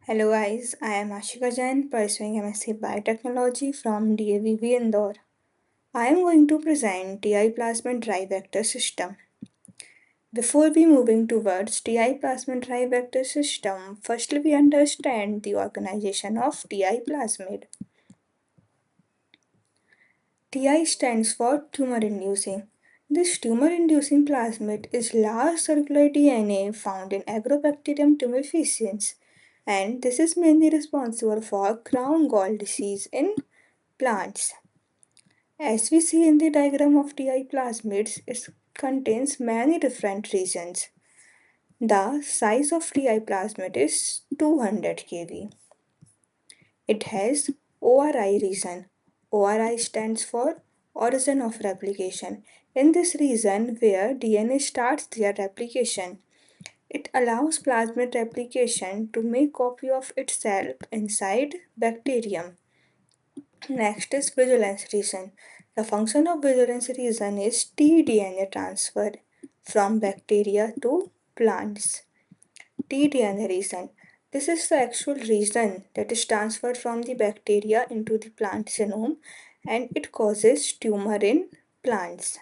Hello guys, I am Ashika Jain pursuing M.Sc Biotechnology from Devi, Indore. I am going to present TI Plasmid dry vector system. Before we moving towards TI Plasmid dry vector system, firstly we understand the organization of TI plasmid. TI stands for tumor-inducing. This tumor-inducing plasmid is large circular DNA found in Agrobacterium tumefaciens, and this is mainly responsible for crown gall disease in plants. As we see in the diagram of TI plasmids, it contains many different regions. The size of TI plasmid is 200 kV. It has ORI region. ORI stands for origin of replication. In this region where DNA starts their replication, it allows plasmid replication to make copy of itself inside bacterium. Next is vigilance region. The function of vigilance region is tDNA transfer from bacteria to plants. tDNA region. This is the actual region that is transferred from the bacteria into the plant genome and it causes tumor in plants.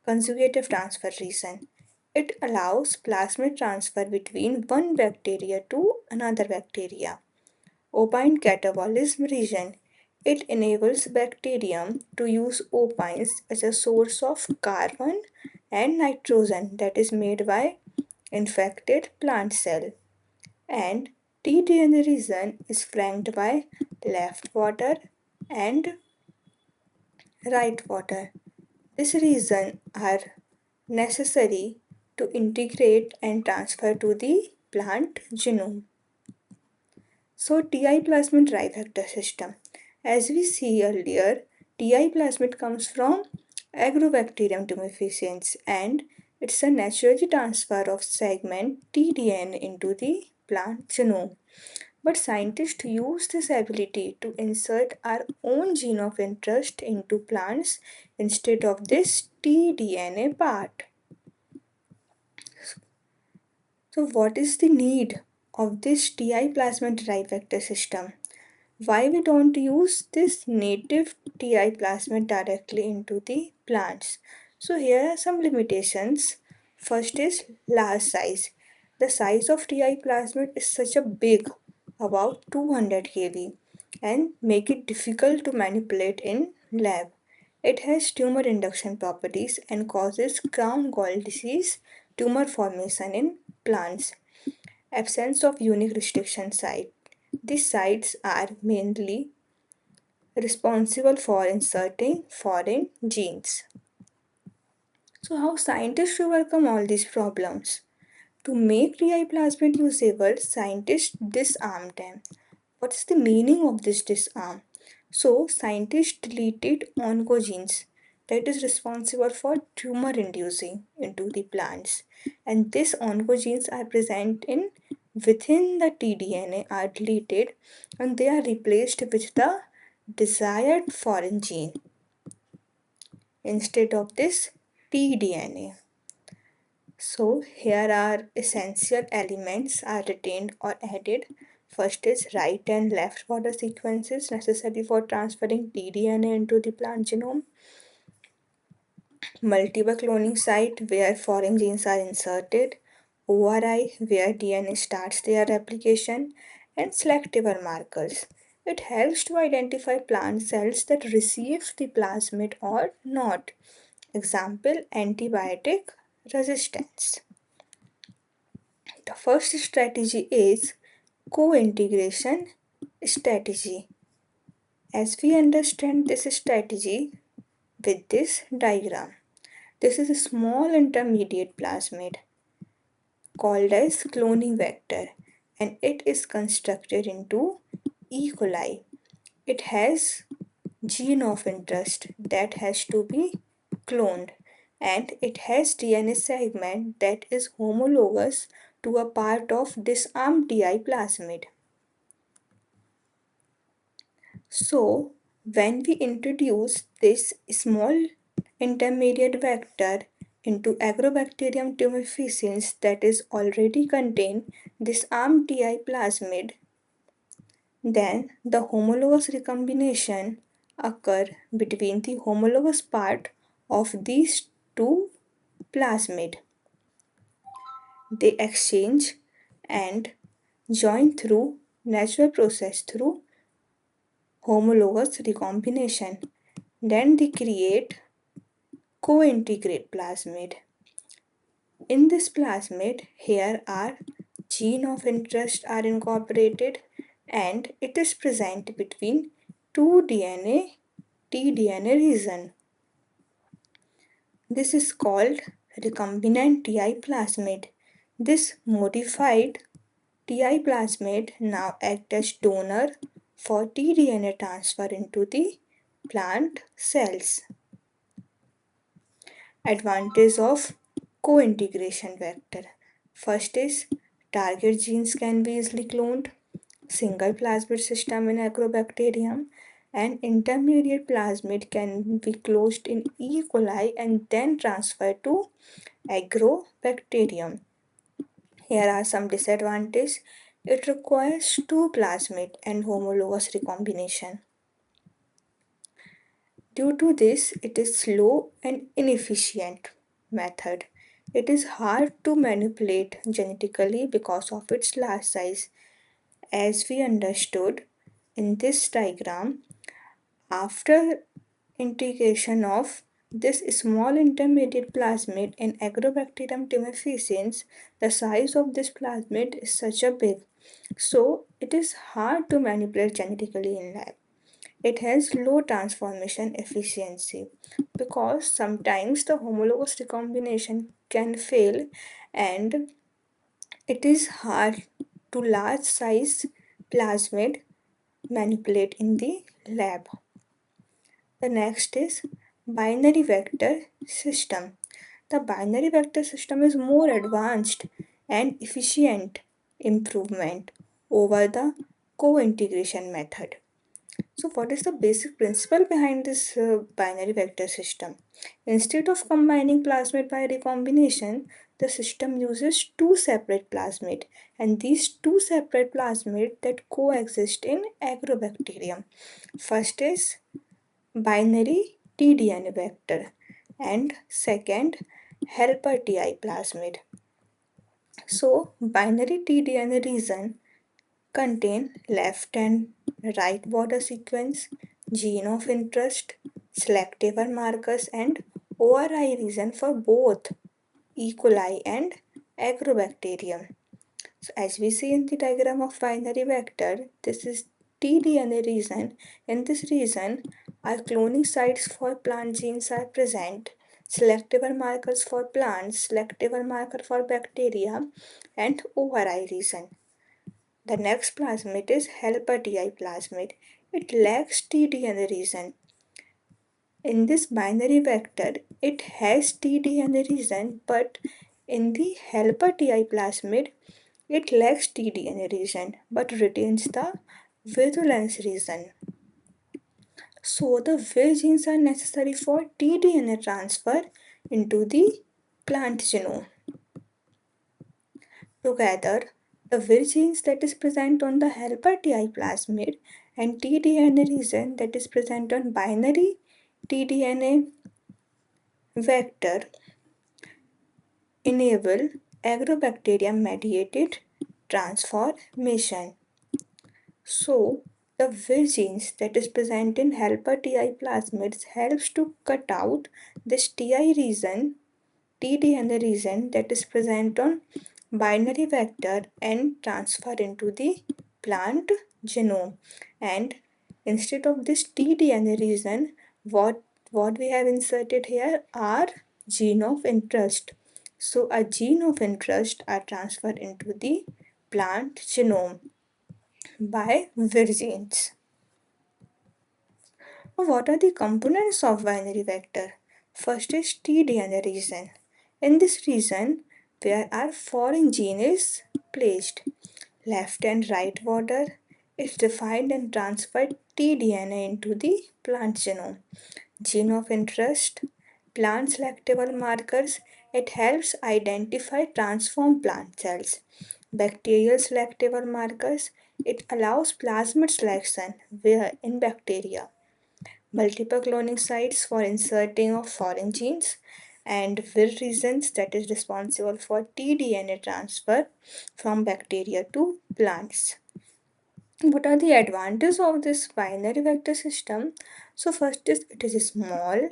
Conjugative transfer region. It allows plasmid transfer between one bacteria to another bacteria. Opine catabolism region. It enables bacterium to use opines as a source of carbon and nitrogen that is made by infected plant cell. And tDNA region is flanked by left water and right water. This region are necessary to integrate and transfer to the plant genome. So TI plasmid dry vector system. As we see earlier, TI plasmid comes from Agrobacterium tumefaciens and it's a natural transfer of segment tDNA into the plant genome. But scientists use this ability to insert our own gene of interest into plants instead of this tDNA part. So what is the need of this TI plasmid dry vector system? Why we don't use this native TI plasmid directly into the plants? So here are some limitations. First is large size. The size of TI plasmid is such a big, about 200 kV, and make it difficult to manipulate in lab. It has tumor induction properties and causes crown gall disease tumor formation in plants. Absence of unique restriction site. These sites are mainly responsible for inserting foreign genes. So how scientists overcome all these problems? To make TI plasmid usable, scientists disarm them. What is the meaning of this disarm? So scientists deleted oncogenes that is responsible for tumor inducing into the plants, and these oncogenes are present in within the tDNA are deleted and they are replaced with the desired foreign gene instead of this tDNA. So here are essential elements are retained or added. First is right and left border sequences necessary for transferring tDNA into the plant genome. Multiple cloning site where foreign genes are inserted. ORI where DNA starts their replication. And selective markers. It helps to identify plant cells that receive the plasmid or not. Example, antibiotic resistance. The first strategy is co-integration strategy. As we understand this strategy with this diagram, this is a small intermediate plasmid called as cloning vector and it is constructed into E. coli. It has gene of interest that has to be cloned and it has DNA segment that is homologous to a part of disarmed TI plasmid. So when we introduce this small intermediate vector into Agrobacterium tumefaciens that is already contain disarmed TI plasmid, Then the homologous recombination occur between the homologous part of these two plasmid. They exchange and join through natural process through homologous recombination. Then they create co-integrate plasmid. In this plasmid, here are gene of interest are incorporated and it is present between two DNA tDNA region. This is called recombinant Ti plasmid. This modified Ti plasmid now act as donor for tDNA transfer into the plant cells. Advantage of co-integration vector. First is target genes can be easily cloned, single plasmid system in Agrobacterium, and intermediate plasmid can be closed in E. coli and then transferred to Agrobacterium. Here are some disadvantages. It requires two plasmid and homologous recombination. Due to this, it is slow and inefficient method. It is hard to manipulate genetically because of its large size. As we understood in this diagram, after integration of this small intermediate plasmid in Agrobacterium tumefaciens, the size of this plasmid is such a big, so it is hard to manipulate genetically in lab. It has low transformation efficiency because sometimes the homologous recombination can fail and it is hard to large size plasmid manipulate in the lab. The next is binary vector system. The binary vector system is more advanced and efficient improvement over the co-integration method. So what is the basic principle behind this binary vector system? Instead of combining plasmid by recombination, the system uses two separate plasmid and these two separate plasmid that coexist in Agrobacterium. First is binary tDNA vector and second helper Ti plasmid. So binary tDNA region contain left and right border sequence, gene of interest, selective markers and ORI region for both E. coli and Agrobacterium. So as we see in the diagram of binary vector, this is tDNA region. In this region, our cloning sites for plant genes are present, selective markers for plants, selective marker for bacteria and ORI region. The next plasmid is helper Ti plasmid. It lacks tDNA region. In this binary vector, it has tDNA region, but in the helper Ti plasmid, it lacks tDNA region but retains the virulence region. So the Vir genes are necessary for tDNA transfer into the plant genome. Together, the Vir genes that is present on the helper Ti plasmid and tDNA region that is present on binary tDNA vector enable Agrobacterium-mediated transformation. So, the Vir genes that is present in helper Ti plasmids helps to cut out this Ti region, tDNA region that is present on binary vector and transfer into the plant genome. And instead of this tDNA region, what we have inserted here are gene of interest. So a gene of interest are transferred into the plant genome by Vir genes. What are the components of binary vector? First is tDNA region. In this region, where our foreign gene is placed, left and right border is defined and transferred tDNA into the plant genome. Gene of interest, plant selective markers, it helps identify transformed plant cells. Bacterial selective markers, It allows plasmid selection where in bacteria, multiple cloning sites for inserting of foreign genes, and vir regions that is responsible for tDNA transfer from bacteria to plants. What are the advantages of this binary vector system? So first is it is small,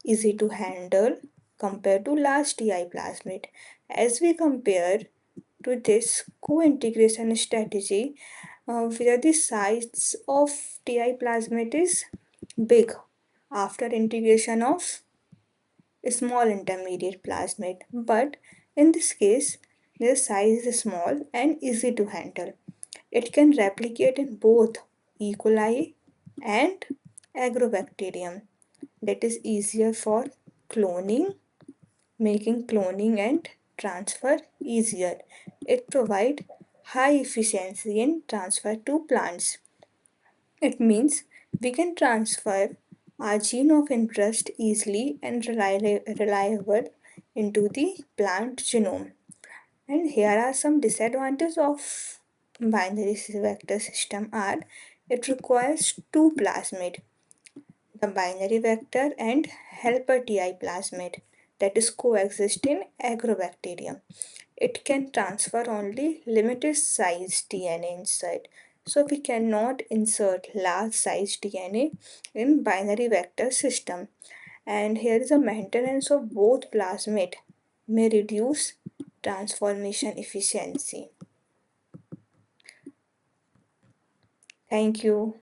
easy to handle compared to large TI plasmid. As we compare to this co-integration strategy, where the size of TI plasmid is big after integration of small intermediate plasmid, but in this case, their size is small and easy to handle. It can replicate in both E. coli and Agrobacterium. That is easier for cloning, making cloning and transfer easier. It provides high efficiency in transfer to plants. It means we can transfer our gene of interest easily and reliable into the plant genome. And here are some disadvantages of binary vector system are it requires two plasmid, the binary vector and helper TI plasmid that is coexist in agrobacterium. It can transfer only limited size DNA inside. So we cannot insert large size DNA in binary vector system. And here is a maintenance of both plasmid may reduce transformation efficiency. Thank you.